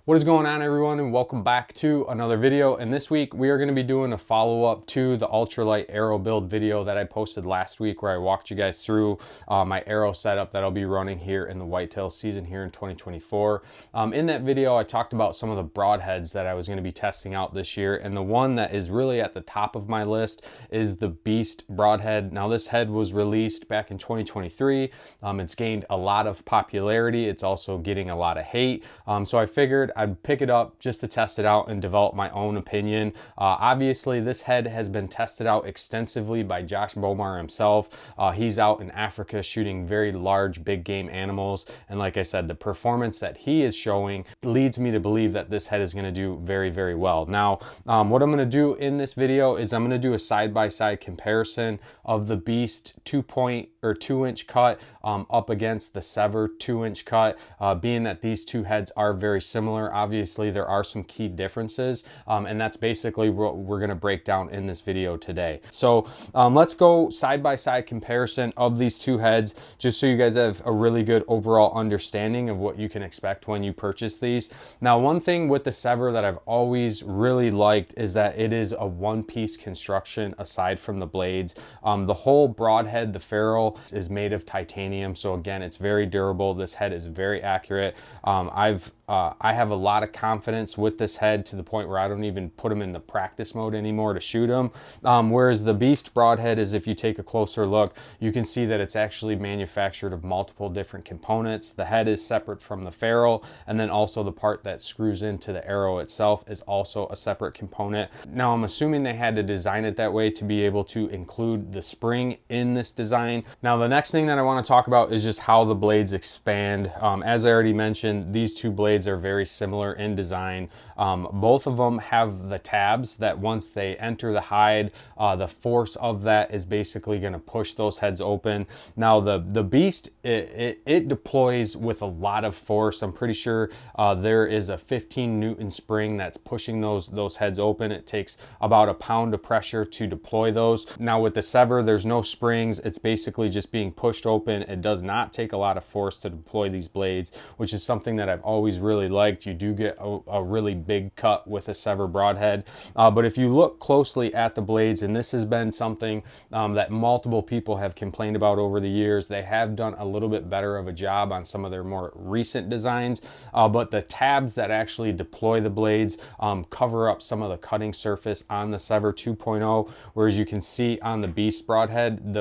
What is going on, everyone, and welcome back to another video. And this week we are going to be doing a follow-up to the ultralight arrow build video that I posted last week, where I walked you guys through my arrow setup that I'll be running here in the whitetail season here in 2024. In that video I talked about some of the broadheads that I was going to be testing out this year, and the one that is really at the top of my list is the Beast Broadhead. Now, this head was released back in 2023. It's gained a lot of popularity. It's also getting a lot of hate. So I figured I'd pick it up just to test it out and develop my own opinion. Obviously, this head has been tested out extensively by Josh Bowmar himself. He's out in Africa shooting very large, big game animals. And like I said, the performance that he is showing leads me to believe that this head is going to do very, very well. Now, what I'm going to do in this video is I'm going to do a side-by-side comparison of the Beast 2-inch cut up against the Sevr 2-inch cut, being that these two heads are very similar. Obviously, there are some key differences, and that's basically what we're going to break down in this video today. So let's go side-by-side comparison of these two heads, just so you guys have a really good overall understanding of what you can expect when you purchase these. Now, one thing with the Sevr that I've always really liked is that it is a one-piece construction aside from the blades. The whole broadhead, the ferrule, is made of titanium, so again, it's very durable. This head is very accurate. I have a lot of confidence with this head, to the point where I don't even put them in the practice mode anymore to shoot them. Whereas the Beast Broadhead is, if you take a closer look, you can see that it's actually manufactured of multiple different components. The head is separate from the ferrule, and then also the part that screws into the arrow itself is also a separate component. Now, I'm assuming they had to design it that way to be able to include the spring in this design. Now, the next thing that I want to talk about is just how the blades expand. As I already mentioned, these two blades are very similar in design. Both of them have the tabs that once they enter the hide, the force of that is basically going to push those heads open. Now, the Beast, it deploys with a lot of force. I'm pretty sure there is a 15 Newton spring that's pushing those heads open. It takes about a pound of pressure to deploy those. Now, with the Sevr, there's no springs. It's basically just being pushed open. It does not take a lot of force to deploy these blades, which is something that I've always really liked. You do get a really big cut with a Sevr Broadhead. But if you look closely at the blades, and this has been something that multiple people have complained about over the years, they have done a little bit better of a job on some of their more recent designs. But the tabs that actually deploy the blades cover up some of the cutting surface on the Sevr 2.0, whereas you can see on the Beast Broadhead,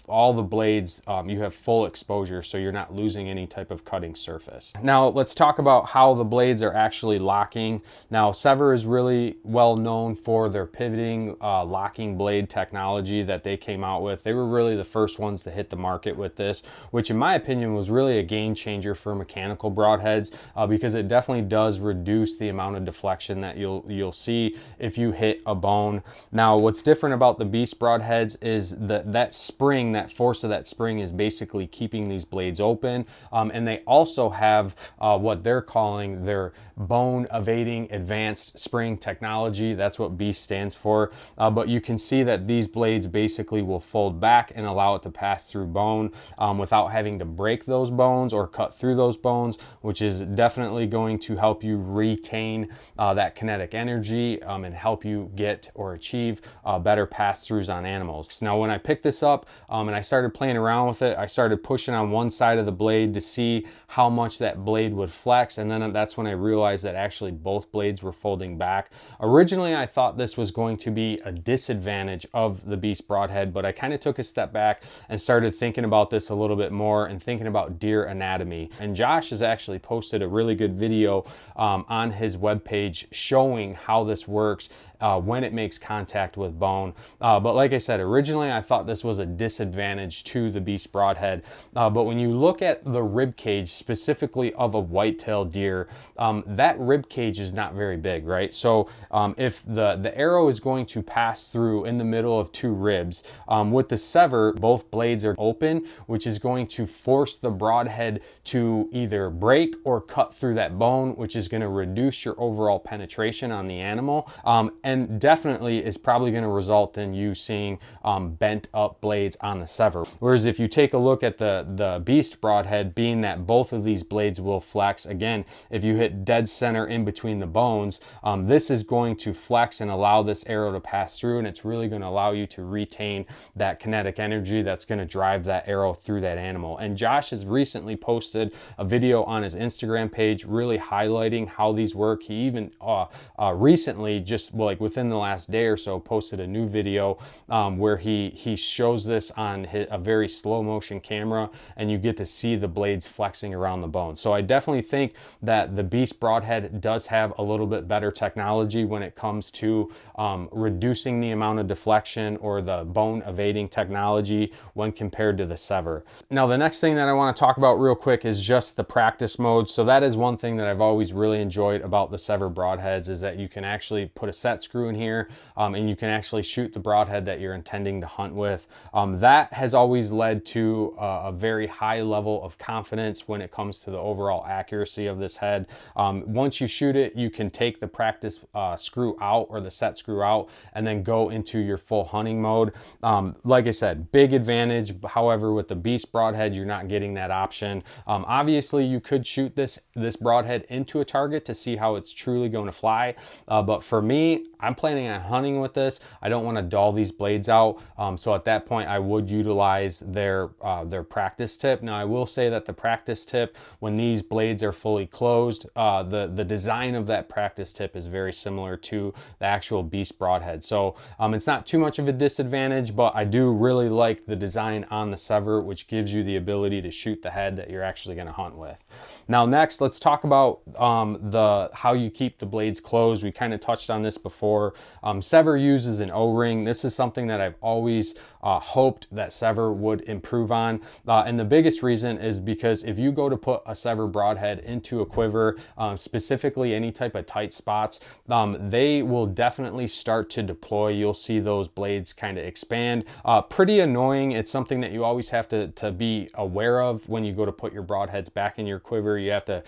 all the blades, you have full exposure, so you're not losing any type of cutting surface. Now, let's talk about how the blades are actually locking. Now, Sevr is really well known for their pivoting locking blade technology that they came out with. They were really the first ones to hit the market with this, which in my opinion was really a game changer for mechanical broadheads, because it definitely does reduce the amount of deflection that you'll see if you hit a bone. Now, what's different about the Beast Broadheads is that spring, that force of that spring is basically keeping these blades open. And they also have what they're calling their bone evading advanced spring technology. That's what Beast stands for. But you can see that these blades basically will fold back and allow it to pass through bone without having to break those bones or cut through those bones, which is definitely going to help you retain that kinetic energy and help you get or achieve better pass-throughs on animals. Now, when I picked this up and I started playing around with it, I started pushing on one side of the blade to see how much that blade would flex, and then that's when I realized that actually both blades were folding back. Originally, I thought this was going to be a disadvantage of the Beast Broadhead, but I kind of took a step back and started thinking about this a little bit more and thinking about deer anatomy. And Josh has actually posted a really good video on his webpage showing how this works when it makes contact with bone. But like I said, originally I thought this was a disadvantage to the Beast Broadhead. But when you look at the rib cage specifically of a whitetail deer, that rib cage is not very big, right? So if the arrow is going to pass through in the middle of two ribs, with the Sevr, both blades are open, which is going to force the broadhead to either break or cut through that bone, which is going to reduce your overall penetration on the animal. and definitely is probably going to result in you seeing bent up blades on the Sevr. Whereas if you take a look at the Beast Broadhead, being that both of these blades will flex, again, if you hit dead center in between the bones, this is going to flex and allow this arrow to pass through, and it's really going to allow you to retain that kinetic energy that's going to drive that arrow through that animal. And Josh has recently posted a video on his Instagram page really highlighting how these work. He even recently, just like within the last day or so, posted a new video where he shows this on a very slow motion camera, and you get to see the blades flexing around the bone. So I definitely think that the Beast Broadhead does have a little bit better technology when it comes to reducing the amount of deflection or the bone evading technology when compared to the Sevr. Now, the next thing that I want to talk about real quick is just the practice mode. So that is one thing that I've always really enjoyed about the Sevr Broadheads, is that you can actually put a set screw in here and you can actually shoot the broadhead that you're intending to hunt with. That has always led to a very high level of confidence when it comes to the overall accuracy of this head. Once you shoot it, you can take the practice screw out, or the set screw out, and then go into your full hunting mode. Like I said, big advantage. However, with the Beast Broadhead, you're not getting that option. Obviously, you could shoot this broadhead into a target to see how it's truly going to fly. But for me, I'm planning on hunting with this. I don't want to dull these blades out. So at that point, I would utilize their practice tip. Now, I will say that the practice tip, when these blades are fully closed, the design of that practice tip is very similar to the actual Beast Broadhead. So it's not too much of a disadvantage, but I do really like the design on the Sevr, which gives you the ability to shoot the head that you're actually going to hunt with. Now, next, let's talk about how you keep the blades closed. We kind of touched on this before. Sevr uses an O-ring. This is something that I've always hoped that Sevr would improve on. And the biggest reason is because if you go to put a Sevr Broadhead into a quiver, specifically any type of tight spots, they will definitely start to deploy. You'll see those blades kind of expand. Pretty annoying. It's something that you always have to be aware of when you go to put your broadheads back in your quiver. You have to,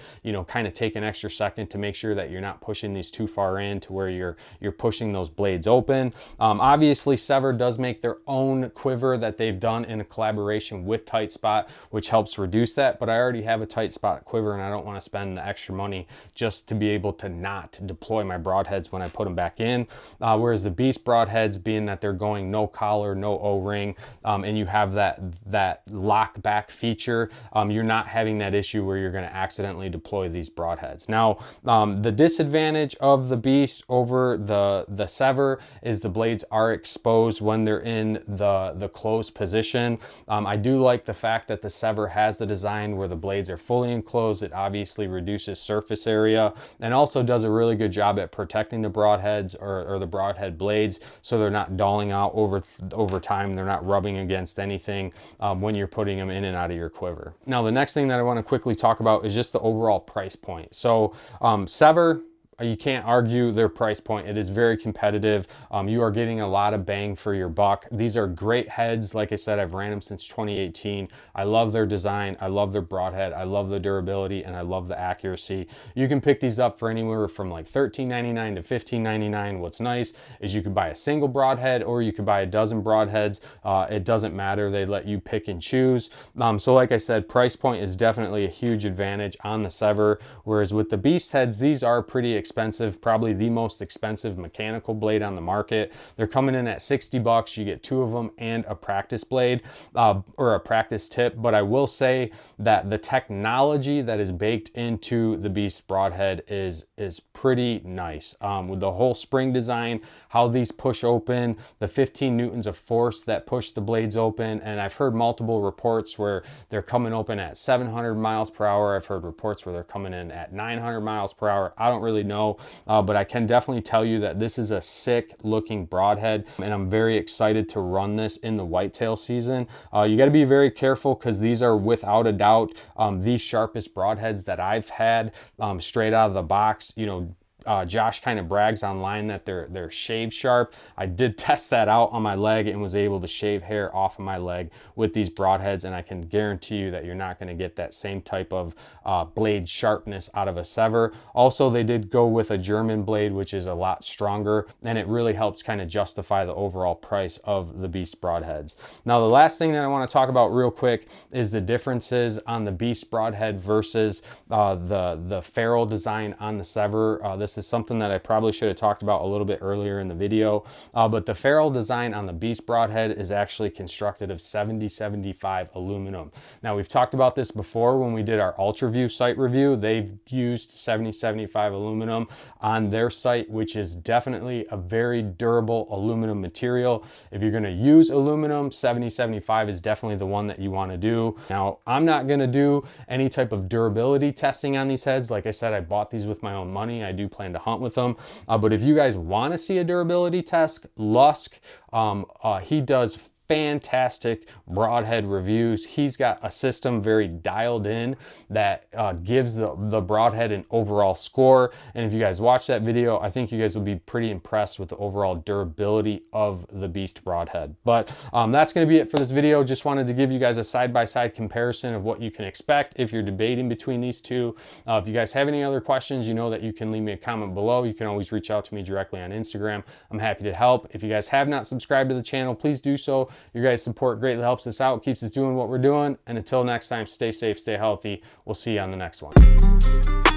kind of take an extra second to make sure that you're not pushing these too far in to where you're pushing those blades open. Obviously, Sevr does make their own quiver that they've done in a collaboration with Tight Spot, which helps reduce that. But I already have a Tight Spot quiver, and I don't want to spend the extra money just to be able to not deploy my broadheads when I put them back in. Whereas the Beast Broadheads, being that they're going no collar, no O-ring, and you have that lock back feature, you're not having that issue where you're going to accidentally deploy these broadheads. Now, the disadvantage of the Beast over the Sevr is the blades are exposed when they're in the closed position. I do like the fact that the Sevr has the design where the blades are fully enclosed. It obviously reduces surface area and also does a really good job at protecting the broadheads or the broadhead blades, so they're not dulling out over time. They're not rubbing against anything when you're putting them in and out of your quiver. Now, the next thing that I want to quickly talk about is just the overall price point. So Sevr, you can't argue their price point. It is very competitive. You are getting a lot of bang for your buck. These are great heads. Like I said, I've ran them since 2018. I love their design. I love their broadhead. I love the durability, and I love the accuracy. You can pick these up for anywhere from like $13.99 to $15.99. What's nice is you could buy a single broadhead or you could buy a dozen broadheads. It doesn't matter. They let you pick and choose. So like I said, price point is definitely a huge advantage on the Sevr, whereas with the Beast heads, these are pretty expensive, probably the most expensive mechanical blade on the market. They're coming in at 60 bucks. You get two of them and a practice blade or a practice tip. But I will say that the technology that is baked into the Beast Broadhead is pretty nice. With the whole spring design, how these push open, the 15 newtons of force that push the blades open. And I've heard multiple reports where they're coming open at 700 miles per hour. I've heard reports where they're coming in at 900 miles per hour. I don't really know, but I can definitely tell you that this is a sick looking broadhead, and I'm very excited to run this in the whitetail season. You got to be very careful because these are without a doubt the sharpest broadheads that I've had straight out of the box. Josh kind of brags online that they're shave sharp. I did test that out on my leg and was able to shave hair off of my leg with these broadheads, and I can guarantee you that you're not going to get that same type of blade sharpness out of a Sevr. Also, they did go with a German blade, which is a lot stronger, and it really helps kind of justify the overall price of the Beast Broadheads. Now, the last thing that I want to talk about real quick is the differences on the Beast Broadhead versus the ferrule design on the Sevr. This is something that I probably should have talked about a little bit earlier in the video, but the ferrule design on the Beast Broadhead is actually constructed of 7075 aluminum. Now, we've talked about this before when we did our UltraView site review. They've used 7075 aluminum on their site, which is definitely a very durable aluminum material. If you're going to use aluminum, 7075 is definitely the one that you want to do. Now, I'm not going to do any type of durability testing on these heads. Like I said, I bought these with my own money. I do plan to hunt with them. But if you guys want to see a durability test, Lusk, he does fantastic broadhead reviews. He's got a system very dialed in that gives the broadhead an overall score. And if you guys watch that video, I think you guys will be pretty impressed with the overall durability of the Beast Broadhead. But that's going to be it for this video. Just wanted to give you guys a side-by-side comparison of what you can expect if you're debating between these two. If you guys have any other questions, you know that you can leave me a comment below. You can always reach out to me directly on Instagram. I'm happy to help. If you guys have not subscribed to the channel, please do so. Your guys' support greatly helps us out, keeps us doing what we're doing. And until next time, stay safe, stay healthy. We'll see you on the next one.